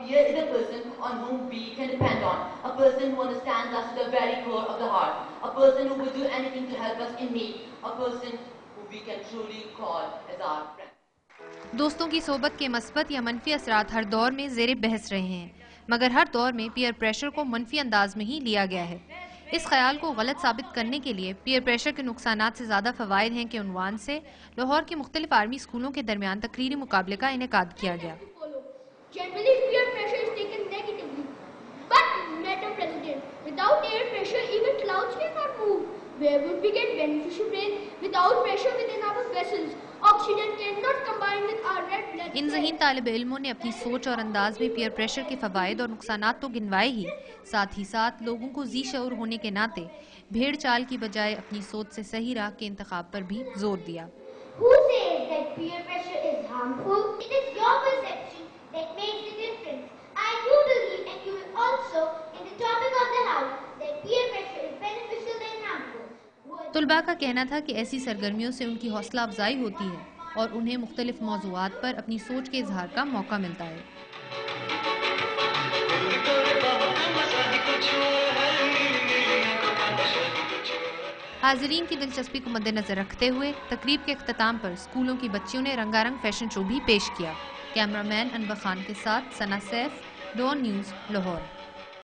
peer is a person on whom we can depend on, a person who understands us to the very core of the heart, a person who will do anything to help us in need, a person who we can truly call as our friend. दोस्तों की सोबत के मस्बत या मनफी असरात हर दौर में ज़ेरे बहस रहे हैं, मगर हर दौर में पीयर प्रेशर को मनफी अंदाज में ही लिया गया है। इस ख्याल को गलत साबित करने के लिए पीयर प्रेशर के नुकसानात से ज़्यादा फ़वाइद हैं के उन्वान से लाहौर के मुख्तलिफ आर्मी स्कूलों के दरमियान तकरीरी मुकाबले का इनेकाद किया गया। Generally, peer pressure is taken negatively. But, Madam President, without air pressure, even clouds cannot move. Where would we get beneficial rain without pressure within our vessels? Oxygen cannot combine with our red blood cells. इन ज़हीन तालिब इल्मों ने अपनी सोच और अंदाज में peer pressure के फ़वाइद और नुकसानात तो गिनवाए ही साथ लोगों को जी शऊर होने के नाते भेड़ चाल की बजाय अपनी सोच से सही राह के इंतखाब पर भी जोर दिया। Who says that peer pressure is harmful? It is your perception that makes the difference. I do believe, and you will also, in the topic of the house, that peer pressure is beneficial and harmful. तुलबा का कहना था कि ऐसी सरगर्मियों से उनकी हौसला अफजाई होती है और उन्हें मुख्तलिफ मौज़ूआत पर अपनी सोच के इजहार का मौका मिलता है। हाज़रीन की दिलचस्पी को मद्देनजर रखते हुए तकरीब के इख्तिताम पर स्कूलों की बच्चियों ने रंगारंग फैशन शो भी पेश किया। कैमरामैन अनवर खान के साथ सना सैफ, डॉन न्यूज़, लाहौर।